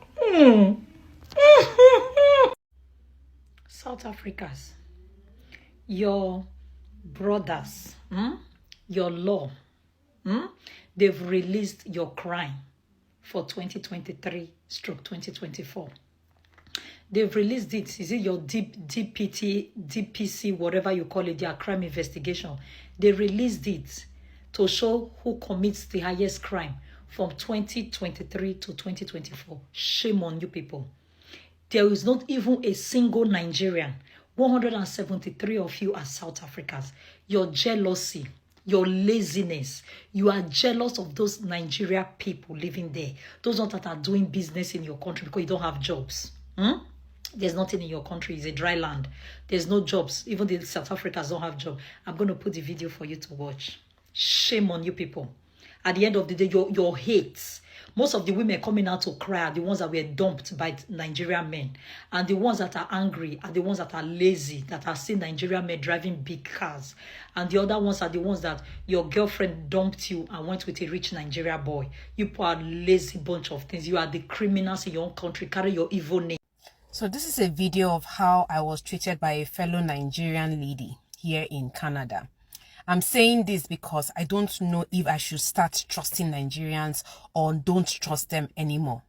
South Africans, your brothers, your law, they've released your crime for 2023/2024. They've released it. Is it your DPC, whatever you call it, their crime investigation? They released it to show who commits the highest crime from 2023 to 2024. Shame on you people. There is not even a single Nigerian. 173 of you are South Africans. Your jealousy, your laziness, you are jealous of those Nigerian people living there. Those that are doing business in your country because you don't have jobs. There's nothing in your country. It's a dry land. There's no jobs. Even the South Africans don't have jobs. I'm going to put the video for you to watch. Shame on you people. At the end of the day, your hate. Most of the women coming out to cry are the ones that were dumped by Nigerian men. And the ones that are angry are the ones that are lazy, that are seeing Nigerian men driving big cars. And the other ones are the ones that your girlfriend dumped you and went with a rich Nigerian boy. You people are a lazy bunch of things. You are the criminals in your own country. Carry your evil name. So this is a video of how I was treated by a fellow Nigerian lady here in Canada. I'm saying this because I don't know if I should start trusting Nigerians or don't trust them anymore.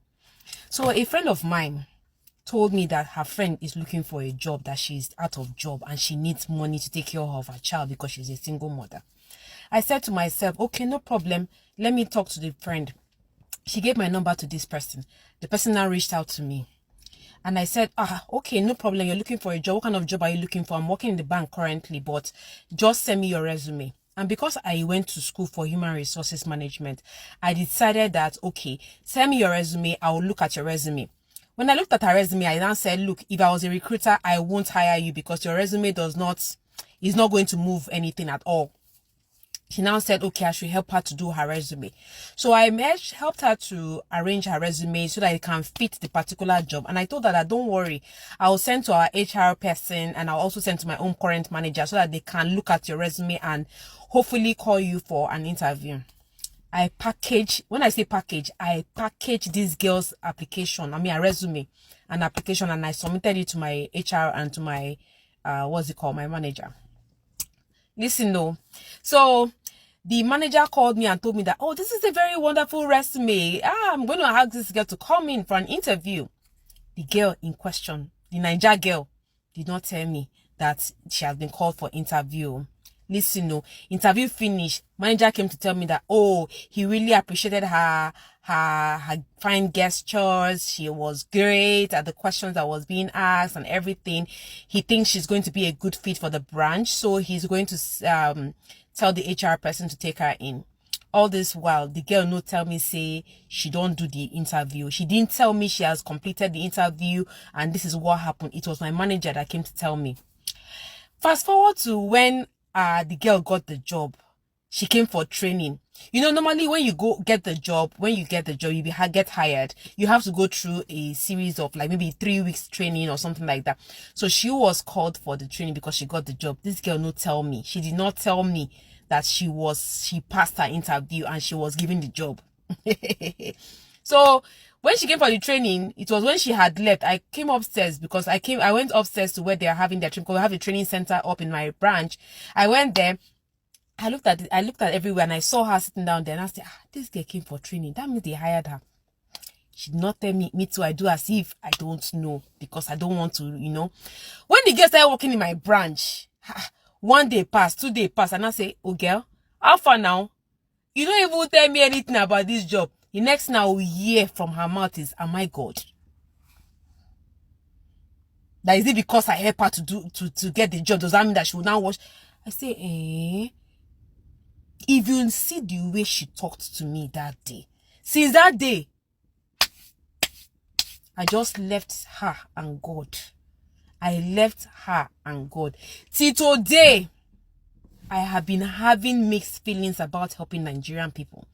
So a friend of mine told me that her friend is looking for a job, that she's out of job and she needs money to take care of her child because she's a single mother. I said to myself, okay, no problem. Let me talk to the friend. She gave my number to this person. The person now reached out to me. And I said, okay, no problem. You're looking for a job. What kind of job are you looking for? I'm working in the bank currently, but just send me your resume. And because I went to school for human resources management, I decided that, okay, send me your resume. I will look at your resume. When I looked at her resume, I then said, look, if I was a recruiter, I won't hire you because your resume is not going to move anything at all. She now said, okay, I should help her to do her resume. So I helped her to arrange her resume so that it can fit the particular job. And I told her that, don't worry, I'll send to our HR person and I'll also send to my own current manager so that they can look at your resume and hopefully call you for an interview. When I say package, I package this girl's application, her resume, an application, and I submitted it to my HR and to my, my manager. Listen though. So the manager called me and told me that, oh, this is a very wonderful resume. I'm going to ask this girl to come in for an interview. The girl in question, the Niger girl, did not tell me that she has been called for interview. Listen, no, interview finished. Manager came to tell me that, oh, he really appreciated her fine gestures. She was great at the questions that was being asked and everything. He thinks she's going to be a good fit for the branch. So he's going to tell the HR person to take her in. All this while, the girl no tell me, say she don't do the interview. She didn't tell me she has completed the interview and this is what happened. It was my manager that came to tell me. Fast forward to when the girl got the job. She came for training. You know, normally when you get the job, you get hired, you have to go through a series of like maybe 3 weeks training or something like that. So she was called for the training because she got the job. This girl no tell me. She did not tell me that she passed her interview and she was given the job. So when she came for the training, it was when she had left. I came upstairs because I went upstairs to where they are having their training, because we have a training center up in my branch. I went there. I looked at everywhere and I saw her sitting down there and I said, this girl came for training. That means they hired her. She did not tell me. Me too. I do as if I don't know because I don't want to, you know. When the girl started working in my branch, 1 day passed, 2 days passed, and I say, oh girl, how far now? You don't even tell me anything about this job. The next now we hear from her mouth is, oh my God. That is it because I help her to get the job. Does that mean that she will now watch? I say, if you see the way she talked to me that day, since that day, I just left her and God. I left her and God. Till today, I have been having mixed feelings about helping Nigerian people.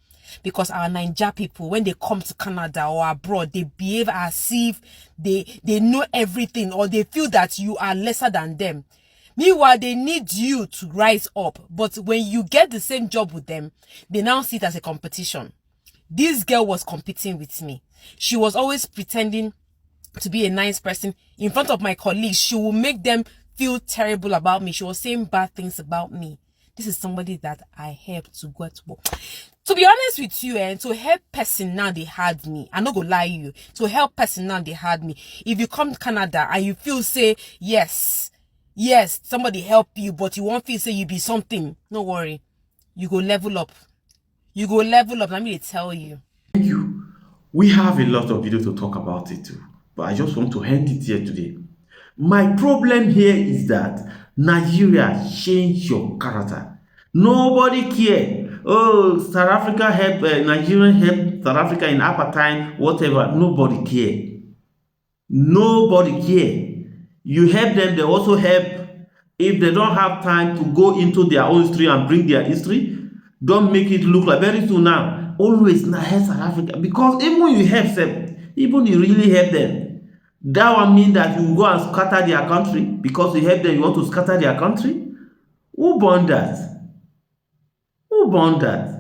Because our Niger people, when they come to Canada or abroad, they behave as if they know everything, or they feel that you are lesser than them. Meanwhile, they need you to rise up. But when you get the same job with them, they now see it as a competition. This girl was competing with me. She was always pretending to be a nice person. In front of my colleagues, she will make them feel terrible about me. She was saying bad things about me. This is somebody that I helped to go to work. To be honest with you, and to help person now they had me. I'm not gonna lie you. To help person now they had me. If you come to Canada and you feel say, yes, somebody help you, but you won't feel say you be something. No worry. You go level up. You go level up. Let me tell you. Thank you. We have a lot of video to talk about it too, but I just want to end it here today. My problem here is that Nigeria change your character. Nobody care. Oh, South Africa help Nigerian help South Africa in apartheid, whatever. Nobody care. Nobody care. You help them, they also help. If they don't have time to go into their own history and bring their history, don't make it look like very soon now. Always not help South Africa, because even when you help them, even you really help them, that one mean that you go and scatter their country because you help them. You want to scatter their country? Who born that? Who born that?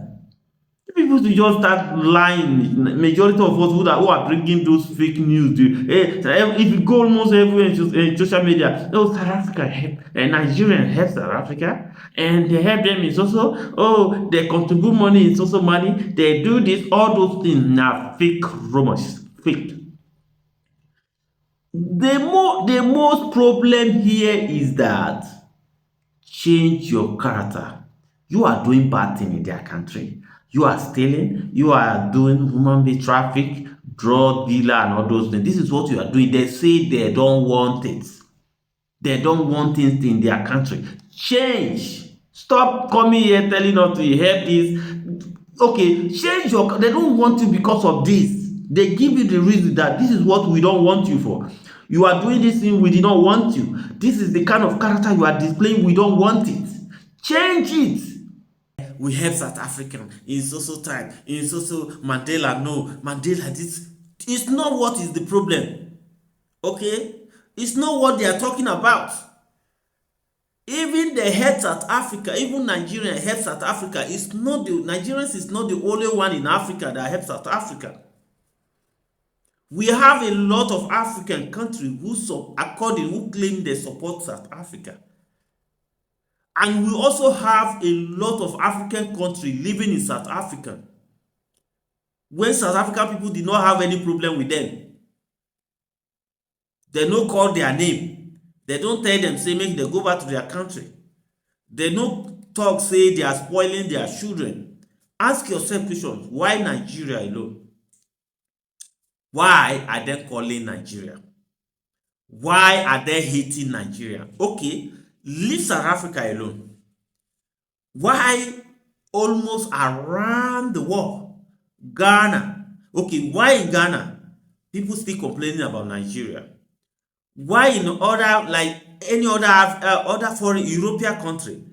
People to just start lying. Majority of us who are bringing those fake news, if you go almost everywhere in social media, oh, South Africa help, and Nigerian help South Africa, and they help them in Sotho. Oh, they contribute money in Sotho money. They do this, all those things now fake rumors, fake. The most problem here is that change your character. You are doing bad thing in their country. You are stealing. You are doing human being traffic, drug dealer, and all those things. This is what you are doing. They say they don't want it. They don't want things in their country. Change. Stop coming here telling us to help this. Okay, change your. They don't want you because of this. They give you the reason that this is what we don't want you for. You are doing this thing, we did not want you. This is the kind of character you are displaying, we don't want it. Change it. We help South African in social time, in social Mandela. No, Mandela, this is not what is the problem. Okay? It's not what they are talking about. Even the help South Africa, even Nigeria help South Africa. It's not the Nigerians is not the only one in Africa that help South Africa. We have a lot of African countries who claim they support South Africa. And we also have a lot of African countries living in South Africa. When South African people did not have any problem with them, they no call their name. They don't tell them, say, make they go back to their country. They no talk, say they are spoiling their children. Ask yourself questions. Why Nigeria alone? Why are they calling Nigeria? Why are they hating Nigeria? Okay, leave South Africa alone. Why almost around the world? Ghana. Okay, why in Ghana? People still complaining about Nigeria. Why in other, like any other foreign European country?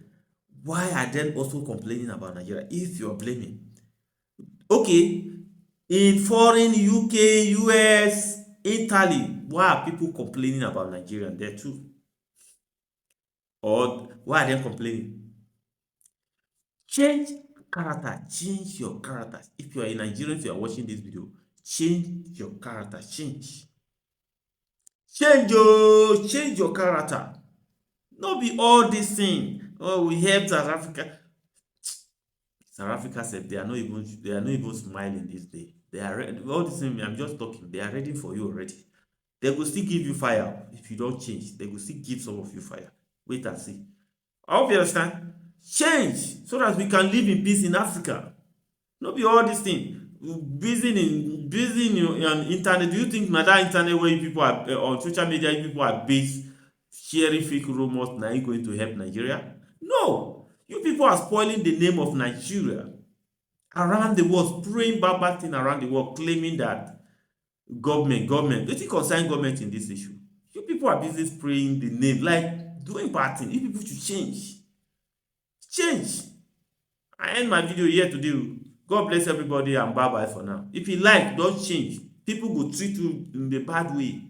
Why are they also complaining about Nigeria if you're blaming? Okay, in foreign UK, US, Italy, why are people complaining about Nigeria there too? Or why are they complaining? Change character, change your character. If you are a Nigerian, if you are watching this video, change your character, change. Change your character. No be all this thing. Oh, we help South Africa. South Africa said they are not even smiling this day. They are ready. All this thing, I'm just talking. They are ready for you already. They will still give you fire if you don't change. They will still give some of you fire. Wait and see. I hope you understand. Change so that we can live in peace in Africa. No be all this thing. Busy on internet. Do you think that internet where people are on social media, people are based sharing fake rumors, now you going to help Nigeria? No. You people are spoiling the name of Nigeria around the world, spraying bad thing around the world, claiming that government. They think concern government in this issue. You people are busy spraying the name, like doing bad thing. You people should change. Change. I end my video here today. God bless everybody and bye-bye for now. If you like, don't change. People will treat you in the bad way.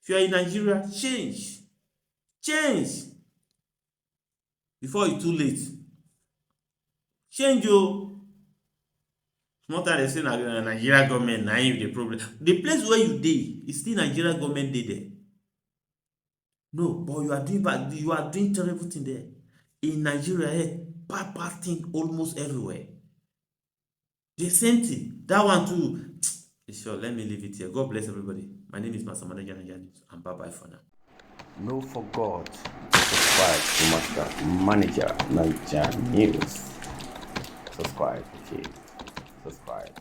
If you are in Nigeria, change. Change. Before it's too late. Change yo. Small time they say Nigeria government na the problem. The place where you dey is still Nigeria government dey there. No, but you are doing bad. You are doing terrible thing there. In Nigeria, bad thing almost everywhere. The same thing. That one too. Sure, let me leave it here. God bless everybody. My name is Master Manager Nigerian, and bye-bye for now. No forgot to subscribe to Master Manager Nigerian News. Subscribe, okay. Subscribe.